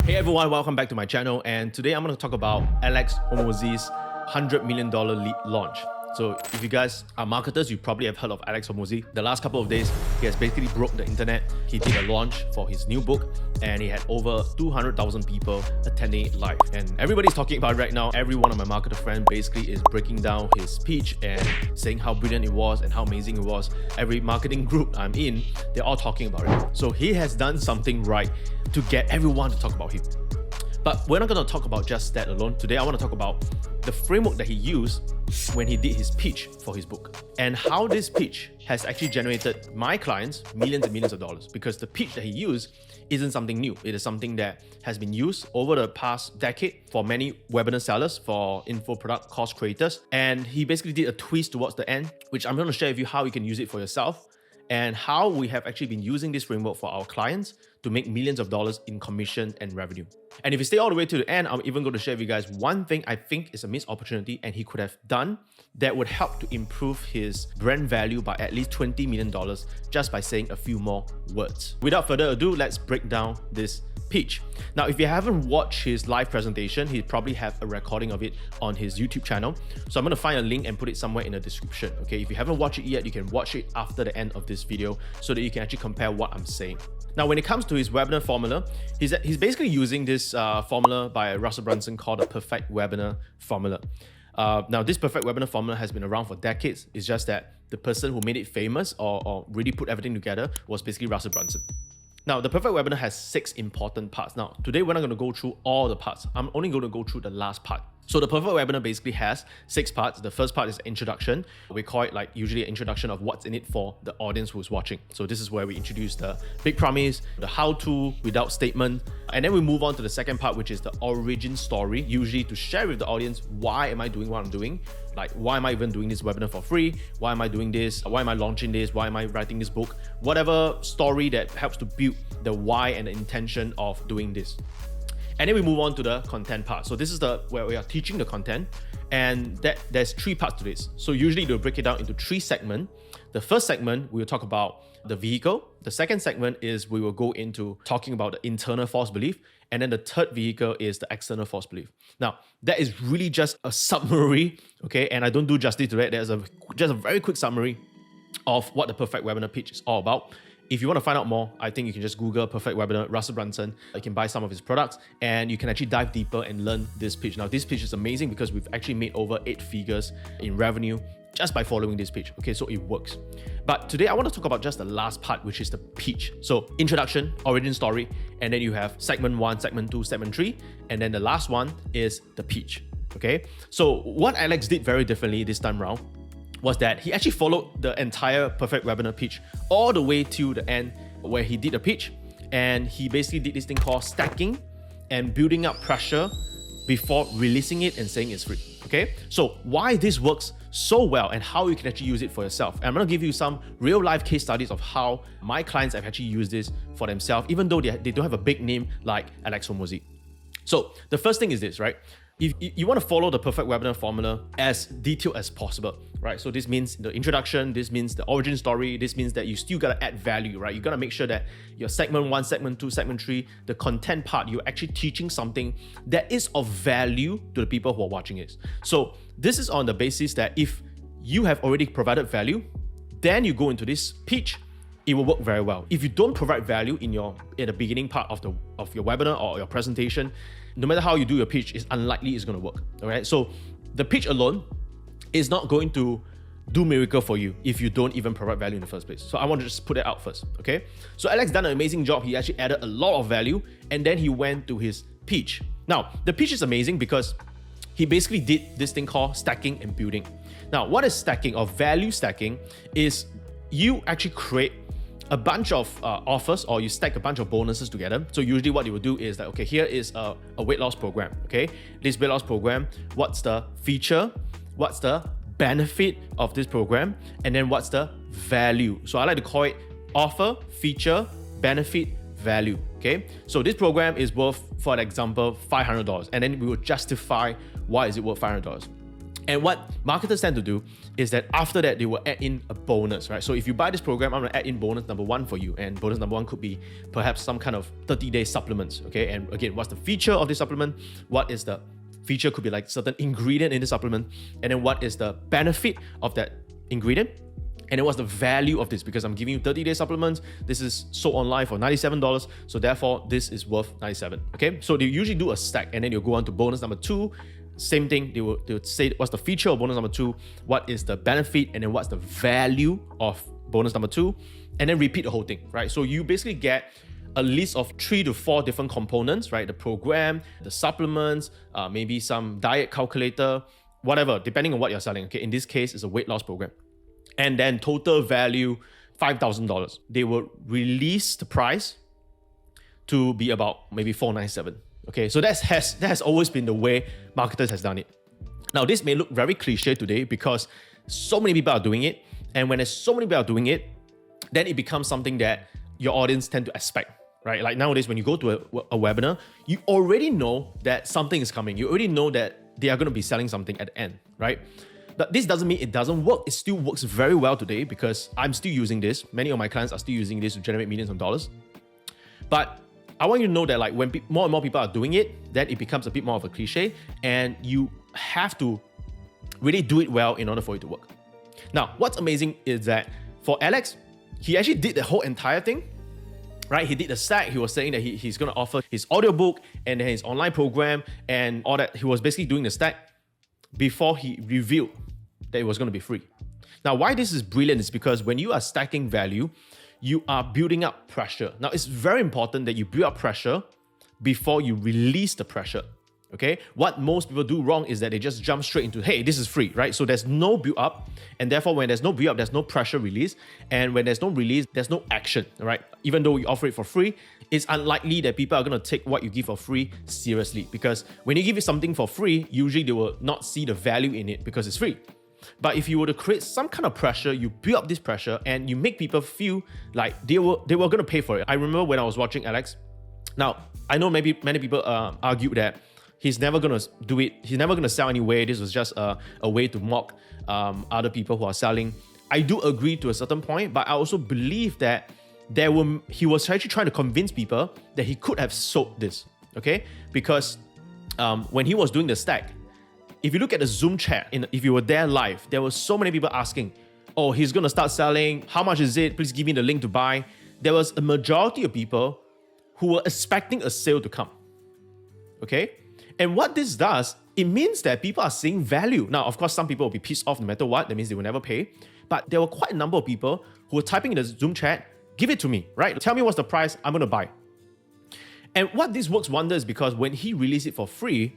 Hey everyone, welcome back to my channel, and today I'm going to talk about Alex Hormozi's $100 million lead launch. So if you guys are marketers, you probably have heard of Alex Hormozi. The last couple of days, he has basically broke the internet. He did a launch for his new book and he had over 200,000 people attending it live. And everybody's talking about it right now. Every one of my marketer friends basically is breaking down his speech and saying how brilliant it was and how amazing it was. Every marketing group I'm in, they're all talking about it. So he has done something right to get everyone to talk about him. But we're not going to talk about just that alone. Today, I want to talk about the framework that he used when he did his pitch for his book and how this pitch has actually generated my clients millions and millions of dollars, because the pitch that he used isn't something new. It is something that has been used over the past decade for many webinar sellers, for info product course creators. And he basically did a twist towards the end, which I'm going to share with you how you can use it for yourself and how we have actually been using this framework for our clients to make millions of dollars in commission and revenue. And if you stay all the way to the end, I'm even going to share with you guys one thing I think is a missed opportunity and he could have done that would help to improve his brand value by at least $20 million just by saying a few more words. Without further ado, let's break down this pitch. Now, if you haven't watched his live presentation, he probably have a recording of it on his YouTube channel. So I'm going to find a link and put it somewhere in the description. Okay, if you haven't watched it yet, you can watch it after the end of this video so that you can actually compare what I'm saying. Now, when it comes to his webinar formula, he's basically using this formula by Russell Brunson called the perfect webinar formula. Now, this perfect webinar formula has been around for decades. It's just that the person who made it famous or really put everything together was basically Russell Brunson. Now, the perfect webinar has 6 important parts. Now, today we're not going to go through all the parts. I'm only going to go through the last part. So the perfect webinar basically has 6 parts. The first part is introduction. We call it like usually an introduction of what's in it for the audience who's watching. So this is where we introduce the big promise, the how-to without statement. And then we move on to the second part, which is the origin story, usually to share with the audience, why am I doing what I'm doing? Like, why am I even doing this webinar for free? Why am I doing this? Why am I launching this? Why am I writing this book? Whatever story that helps to build the why and the intention of doing this. And then we move on to the content part. So this is where we are teaching the content, and there's 3 parts to this. So usually they'll break it down into 3 segments. The first segment, we will talk about the vehicle. The second segment is we will go into talking about the internal false belief. And then the third vehicle is the external false belief. Now, that is really just a summary, okay? And I don't do justice to that. There's just a very quick summary of what the perfect webinar pitch is all about. If you want to find out more, I think you can just Google Perfect Webinar, Russell Brunson. You can buy some of his products and you can actually dive deeper and learn this pitch. Now, this pitch is amazing because we've actually made over 8 figures in revenue just by following this pitch. Okay, so it works. But today I want to talk about just the last part, which is the pitch. So introduction, origin story, and then you have segment 1, segment 2, segment 3, and then the last one is the pitch. Okay, so what Alex did very differently this time around was that he actually followed the entire perfect webinar pitch all the way to the end where he did a pitch, and he basically did this thing called stacking and building up pressure before releasing it and saying it's free. Okay, so why this works so well and how you can actually use it for yourself. And I'm going to give you some real life case studies of how my clients have actually used this for themselves, even though they don't have a big name like Alex Hormozi. So the first thing is this, right? If you want to follow the perfect webinar formula as detailed as possible, right? So this means the introduction, this means the origin story, this means that you still got to add value, right? You got to make sure that your segment 1, segment 2, segment 3, the content part, you're actually teaching something that is of value to the people who are watching it. So this is on the basis that if you have already provided value, then you go into this pitch, it will work very well. If you don't provide value in the beginning part of your webinar or your presentation, no matter how you do your pitch, it's unlikely it's going to work. All right. So the pitch alone is not going to do miracle for you if you don't even provide value in the first place. So I want to just put it out first. Okay. So Alex done an amazing job. He actually added a lot of value, and then he went to his pitch. Now the pitch is amazing because he basically did this thing called stacking and building. Now, what is stacking or value stacking is you actually create a bunch of offers, or you stack a bunch of bonuses together. So usually what you will do is that, okay, here is a weight loss program. Okay, this weight loss program, what's the feature, what's the benefit of this program, and then what's the value. So I like to call it offer, feature, benefit, value. Okay, so this program is worth, for example, $500, and then we will justify why is it worth $500. And what marketers tend to do is that after that, they will add in a bonus, right? So if you buy this program, I'm gonna add in bonus number 1 for you. And bonus number 1 could be perhaps some kind of 30-day supplements, okay? And again, what's the feature of this supplement? What is the feature? Could be like certain ingredient in the supplement. And then what is the benefit of that ingredient? And then what's the value of this? Because I'm giving you 30-day supplements. This is sold online for $97. So therefore, this is worth $97, okay? So they usually do a stack, and then you'll go on to bonus number 2. Same thing, they would say what's the feature of bonus number 2, what is the benefit, and then what's the value of bonus number 2, and then repeat the whole thing, right? So you basically get a list of 3 to 4 different components, right? The program, the supplements, maybe some diet calculator, whatever, depending on what you're selling, okay? In this case, it's a weight loss program. And then total value, $5,000. They will release the price to be about maybe $497. Okay, so that has always been the way marketers has done it. Now, this may look very cliche today because so many people are doing it. And when there's so many people are doing it, then it becomes something that your audience tend to expect, right? Like nowadays, when you go to a webinar, you already know that something is coming. You already know that they are going to be selling something at the end, right? But this doesn't mean it doesn't work. It still works very well today because I'm still using this. Many of my clients are still using this to generate millions of dollars. But I want you to know that like when more and more people are doing it, then it becomes a bit more of a cliche, and you have to really do it well in order for it to work. Now, what's amazing is that for Alex, he actually did the whole entire thing, right? He did the stack. He was saying that he's going to offer his audiobook and then his online program and all that. He was basically doing the stack before he revealed that it was going to be free. Now, why this is brilliant is because when you are stacking value, you are building up pressure. Now, it's very important that you build up pressure before you release the pressure, okay? What most people do wrong is that they just jump straight into, hey, this is free, right? So there's no build up, and therefore when there's no build up, there's no pressure release, and when there's no release, there's no action, right? Even though you offer it for free, it's unlikely that people are gonna take what you give for free seriously, because when you give it something for free, usually they will not see the value in it because it's free. But if you were to create some kind of pressure, you build up this pressure and you make people feel like they were going to pay for it. I remember when I was watching Alex. Now, I know maybe many people argue that he's never going to do it. He's never going to sell anyway. This was just a way to mock other people who are selling. I do agree to a certain point, but I also believe that he was actually trying to convince people that he could have sold this, okay? Because when he was doing the stack, if you look at the Zoom chat, if you were there live, there were so many people asking, oh, he's going to start selling. How much is it? Please give me the link to buy. There was a majority of people who were expecting a sale to come. Okay? And what this does, it means that people are seeing value. Now, of course, some people will be pissed off no matter what. That means they will never pay. But there were quite a number of people who were typing in the Zoom chat, give it to me, right? Tell me what's the price, I'm going to buy. And what this works wonders is because when he released it for free,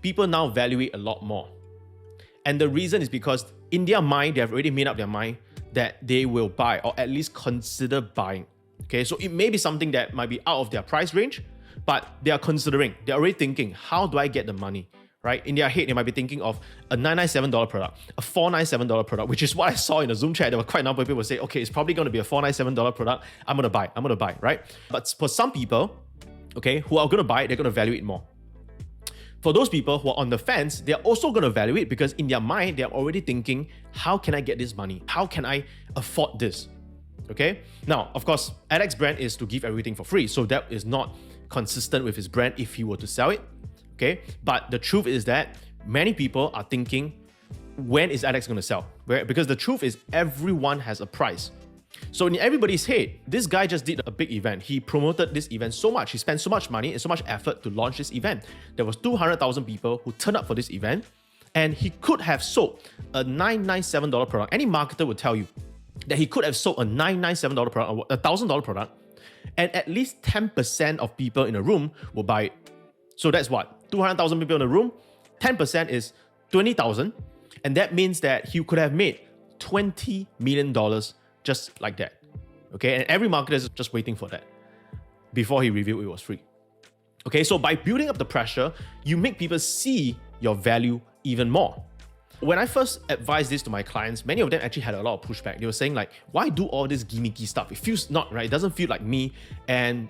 people now value it a lot more. And the reason is because in their mind, they have already made up their mind that they will buy or at least consider buying. Okay, so it may be something that might be out of their price range, but they are considering, they're already thinking, how do I get the money, right? In their head, they might be thinking of a $997 product, a $497 product, which is what I saw in the Zoom chat. There were quite a number of people say, okay, it's probably going to be a $497 product. I'm going to buy, right? But for some people, okay, who are going to buy it, they're going to value it more. For those people who are on the fence, they're also going to value it because in their mind, they're already thinking, how can I get this money? How can I afford this? Okay. Now, of course, Alex's brand is to give everything for free. So that is not consistent with his brand if he were to sell it. Okay. But the truth is that many people are thinking, when is Alex going to sell? Because the truth is everyone has a price. So in everybody's head, this guy just did a big event. He promoted this event so much. He spent so much money and so much effort to launch this event. There was 200,000 people who turned up for this event, and he could have sold a $997 product. Any marketer would tell you that he could have sold a $997 product or a $1,000 product, and at least 10% of people in a room will buy it. So that's what? 200,000 people in a room, 10% is 20,000, and that means that he could have made $20 million just like that, okay? And every marketer is just waiting for that before he revealed it was free. Okay, so by building up the pressure, you make people see your value even more. When I first advised this to my clients, many of them actually had a lot of pushback. They were saying like, why do all this gimmicky stuff? It feels not right. It doesn't feel like me. And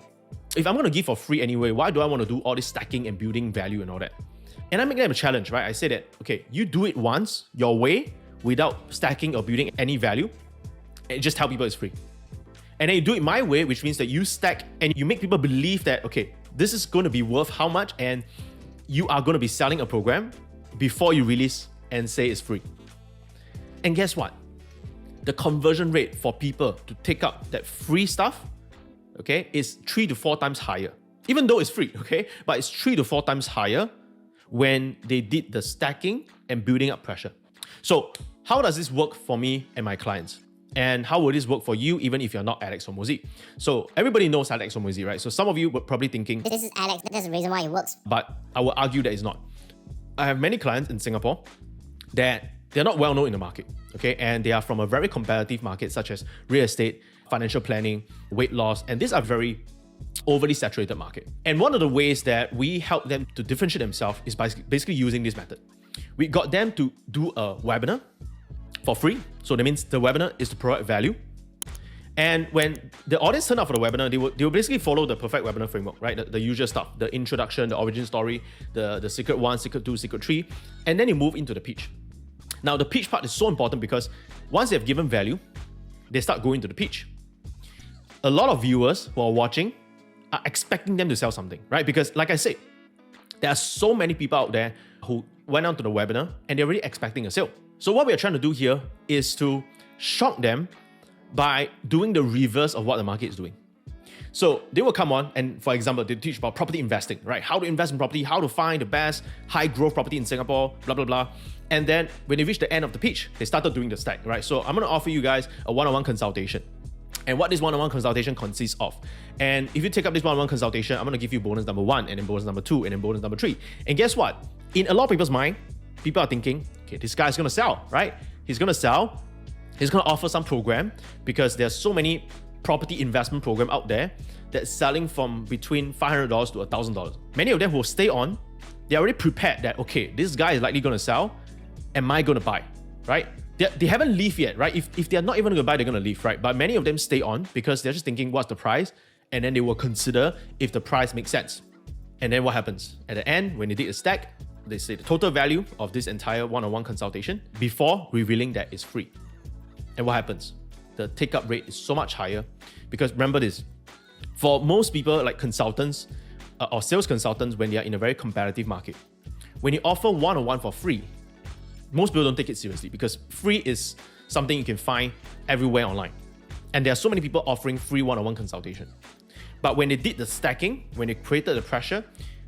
if I'm going to give for free anyway, why do I want to do all this stacking and building value and all that? And I make them a challenge, right? I say that, okay, you do it once your way without stacking or building any value, and just tell people it's free. And then you do it my way, which means that you stack and you make people believe that, okay, this is going to be worth how much, and you are going to be selling a program before you release and say it's free. And guess what? The conversion rate for people to take up that free stuff, okay, is 3 to 4 times higher. Even though it's free, okay? But it's 3 to 4 times higher when they did the stacking and building up pressure. So how does this work for me and my clients? And how will this work for you even if you're not Alex Hormozi? So everybody knows Alex Hormozi, right? So some of you were probably thinking, this is Alex, there's a reason why it works. But I will argue that it's not. I have many clients in Singapore that they're not well known in the market, okay? And they are from a very competitive market such as real estate, financial planning, weight loss, and these are very overly saturated market. And one of the ways that we help them to differentiate themselves is by basically using this method. We got them to do a webinar for free. So that means the webinar is to provide value. And when the audience turn up for the webinar, they will basically follow the perfect webinar framework, right? The usual stuff, the introduction, the origin story, the secret 1, secret 2, secret 3, and then you move into the pitch. Now, the pitch part is so important because once they've given value, they start going to the pitch. A lot of viewers who are watching are expecting them to sell something, right? Because like I said, there are so many people out there who went on to the webinar and they're already expecting a sale. So what we are trying to do here is to shock them by doing the reverse of what the market is doing. So they will come on and, for example, they teach about property investing, right? How to invest in property, how to find the best high growth property in Singapore, blah, blah, blah. And then when they reach the end of the pitch, they started doing the stack, right? So I'm going to offer you guys a one-on-one consultation. And what this one-on-one consultation consists of. And if you take up this one-on-one consultation, I'm going to give you bonus number 1, and then bonus number 2, and then bonus number 3. And guess what? In a lot of people's mind, people are thinking, okay, this guy's going to sell, right? He's going to sell. He's going to offer some program because there's so many property investment program out there that's selling from between $500 to $1,000. Many of them will stay on. They're already prepared that, okay, this guy is likely going to sell. Am I going to buy, right? They haven't leave yet, right? If they're not even going to buy, they're going to leave, right? But many of them stay on because they're just thinking, what's the price? And then they will consider if the price makes sense. And then what happens? At the end, when they did a stack, they say the total value of this entire one-on-one consultation before revealing that it's free. And what happens? The take-up rate is so much higher because remember this, for most people like consultants or sales consultants, when they are in a very competitive market, when you offer one-on-one for free, most people don't take it seriously because free is something you can find everywhere online. And there are so many people offering free one-on-one consultation. But when they did the stacking, when they created the pressure,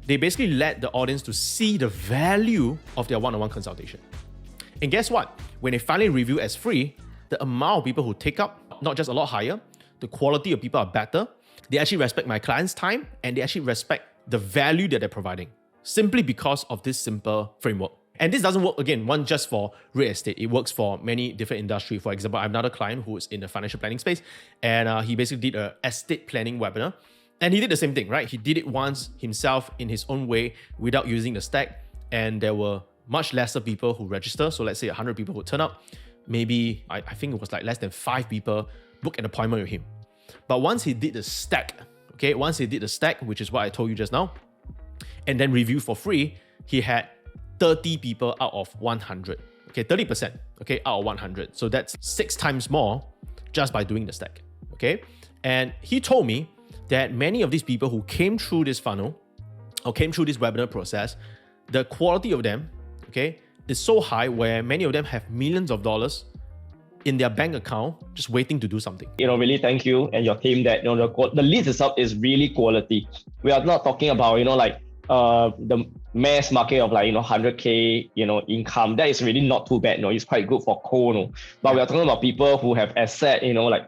they basically led the audience to see the value of their one-on-one consultation. And guess what? When they finally review as free, the amount of people who take up, not just a lot higher, the quality of people are better. They actually respect my client's time and they actually respect the value that they're providing simply because of this simple framework. And this doesn't work, again, one just for real estate. It works for many different industries. For example, I have another client who is in the financial planning space and he basically did an estate planning webinar. And he did the same thing, right? He did it once himself in his own way without using the stack. And there were much lesser people who register. So let's say 100 people who turn up. Maybe, I think it was like less than 5 people book an appointment with him. But once he did the stack, okay, once he did the stack, which is what I told you just now, and then review for free, he had 30 people out of 100. Okay, 30%, okay, out of 100. So that's 6 times more just by doing the stack, okay? And he told me that many of these people who came through this funnel or came through this webinar process, the quality of them, okay, is so high where many of them have millions of dollars in their bank account just waiting to do something. Really thank you and your team that, the leads itself is really quality. We are not talking about, the mass market of 100K, income. That is really not too bad. It's quite good for cold. But we are talking about people who have asset,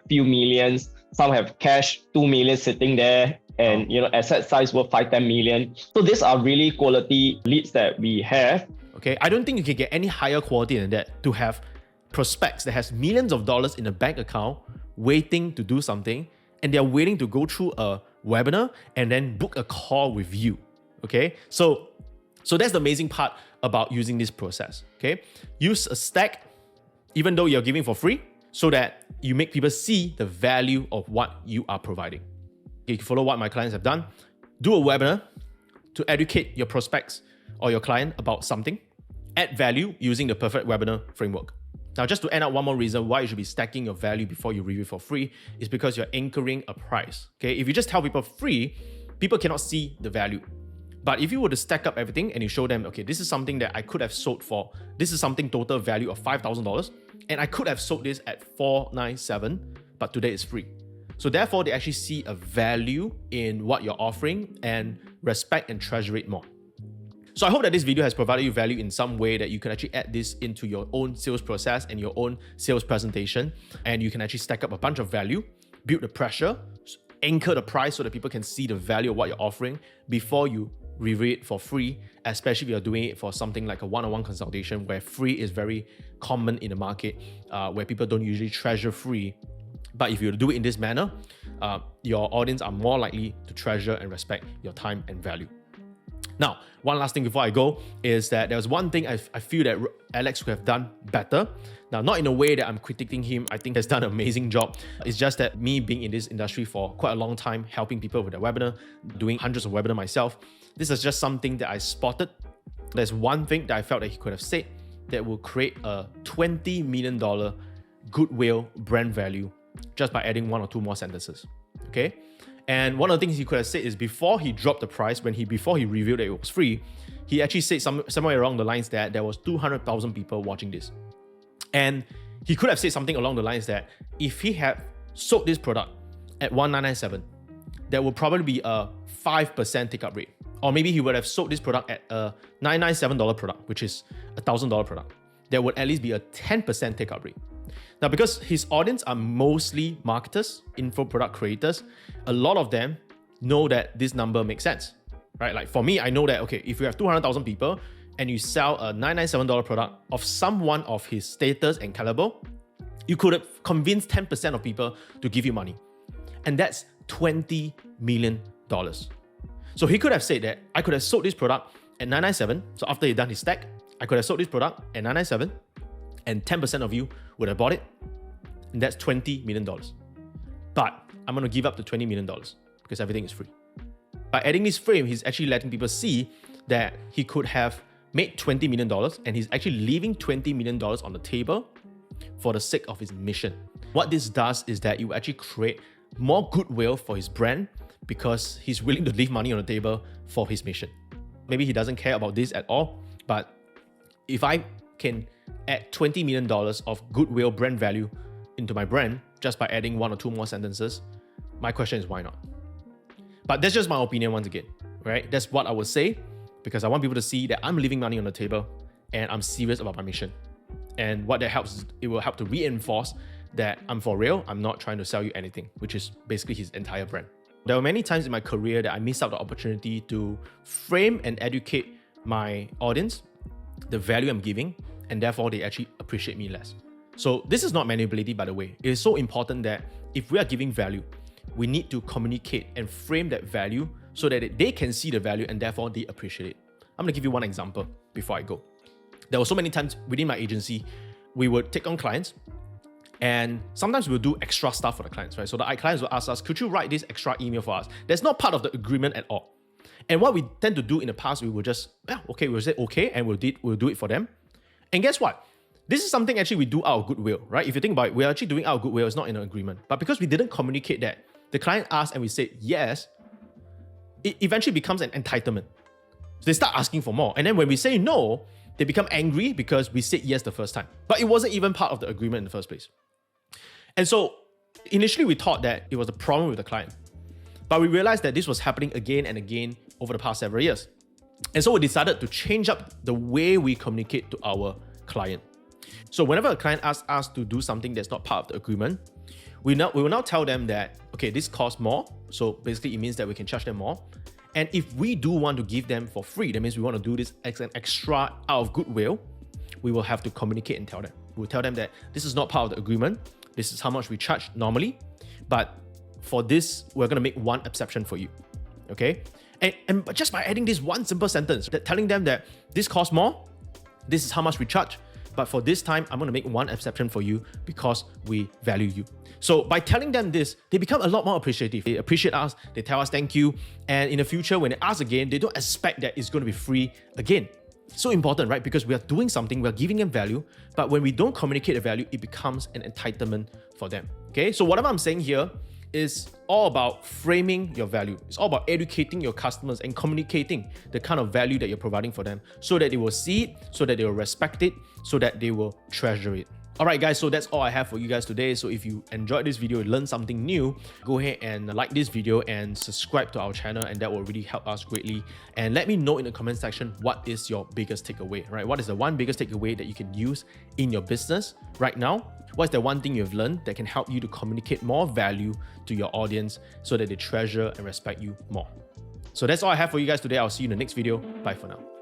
few millions. Some have cash, 2 million sitting there and, asset size worth 5-10 million. So these are really quality leads that we have. Okay, I don't think you can get any higher quality than that to have prospects that has millions of dollars in a bank account waiting to do something and they're waiting to go through a webinar and then book a call with you. Okay, so that's the amazing part about using this process. Okay, use a stack even though you're giving for free so that you make people see the value of what you are providing. you follow what my clients have done, do a webinar to educate your prospects or your client about something, add value using the perfect webinar framework. Now, just to end out one more reason why you should be stacking your value before you review for free is because you're anchoring a price. Okay, if you just tell people free, people cannot see the value. But if you were to stack up everything and you show them, okay, this is something that I could have sold for, this is something total value of $5,000, and I could have sold this at $497, but today it's free. So therefore, they actually see a value in what you're offering and respect and treasure it more. So I hope that this video has provided you value in some way that you can actually add this into your own sales process and your own sales presentation, and you can actually stack up a bunch of value, build the pressure, anchor the price so that people can see the value of what you're offering before you review it for free, especially if you're doing it for something like a one-on-one consultation where free is very common in the market, where people don't usually treasure free. But if you do it in this manner, your audience are more likely to treasure and respect your time and value. Now, one last thing before I go is that there's one thing I feel that Alex could have done better. Now, not in a way that I'm critiquing him. I think he's done an amazing job. It's just that me being in this industry for quite a long time, helping people with their webinar, doing hundreds of webinars myself, this is just something that I spotted. There's one thing that I felt that he could have said that will create a $20 million goodwill brand value just by adding one or two more sentences. Okay? And one of the things he could have said is before he dropped the price, before he revealed that it was free, he actually said somewhere along the lines that there was 200,000 people watching this. And he could have said something along the lines that if he had sold this product at $1,997, there would probably be a 5% take-up rate. Or maybe he would have sold this product at a $997 product, which is a $1,000 product. There would at least be a 10% take-up rate. Now, because his audience are mostly marketers, info product creators, a lot of them know that this number makes sense, right? Like for me, I know that, okay, if you have 200,000 people and you sell a $997 product of someone of his status and caliber, you could have convinced 10% of people to give you money. And that's $20 million. So he could have said that I could have sold this product at $997. So after he done his stack, I could have sold this product at $997 and 10% of you would have bought it. And that's $20 million. But I'm going to give up the $20 million because everything is free. By adding this frame, he's actually letting people see that he could have made $20 million and he's actually leaving $20 million on the table for the sake of his mission. What this does is that you actually create more goodwill for his brand because he's willing to leave money on the table for his mission. Maybe he doesn't care about this at all, but if I can add $20 million of goodwill brand value into my brand just by adding one or two more sentences, my question is why not? But that's just my opinion once again, right? That's what I would say because I want people to see that I'm leaving money on the table and I'm serious about my mission. And what that helps is it will help to reinforce that I'm for real, I'm not trying to sell you anything, which is basically his entire brand. There were many times in my career that I missed out the opportunity to frame and educate my audience, the value I'm giving, and therefore they actually appreciate me less. So this is not manipulative, by the way. It is so important that if we are giving value, we need to communicate and frame that value so that they can see the value and therefore they appreciate it. I'm gonna give you one example before I go. There were so many times within my agency, we would take on clients and sometimes we'll do extra stuff for the clients, right? So the clients will ask us, could you write this extra email for us? That's not part of the agreement at all. And what we tend to do in the past, we will just, we'll say okay, and we'll do it for them. And guess what? This is something actually we do out of goodwill, right? If you think about it, we're actually doing out of goodwill, it's not in an agreement. But because we didn't communicate that, the client asked and we said yes, it eventually becomes an entitlement. So they start asking for more. And then when we say no, they become angry because we said yes the first time. But it wasn't even part of the agreement in the first place. And so initially we thought that it was a problem with the client. But we realized that this was happening again and again over the past several years. And so we decided to change up the way we communicate to our client. So whenever a client asks us to do something that's not part of the agreement, we will now tell them that, okay, this costs more. So basically it means that we can charge them more. And if we do want to give them for free, that means we want to do this as an extra out of goodwill, we will have to communicate and tell them. We'll tell them that this is not part of the agreement. This is how much we charge normally. But for this, we're going to make one exception for you. Okay? But just by adding this one simple sentence, that telling them that this costs more, this is how much we charge, But for this time, I'm going to make one exception for you because we value you. So by telling them this, they become a lot more appreciative. They appreciate us, they tell us thank you. And in the future, when they ask again, they don't expect that it's going to be free again. So important, right? Because we are doing something, we are giving them value, but when we don't communicate the value, it becomes an entitlement for them. Okay, so whatever I'm saying here is all about framing your value. It's all about educating your customers and communicating the kind of value that you're providing for them so that they will see it, so that they will respect it, so that they will treasure it. Alright guys, so that's all I have for you guys today. So if you enjoyed this video, learned something new, go ahead and like this video and subscribe to our channel, and that will really help us greatly. And let me know in the comment section, what is your biggest takeaway, right? What is the one biggest takeaway that you can use in your business right now? What's the one thing you've learned that can help you to communicate more value to your audience so that they treasure and respect you more? So that's all I have for you guys today. I'll see you in the next video. Bye for now.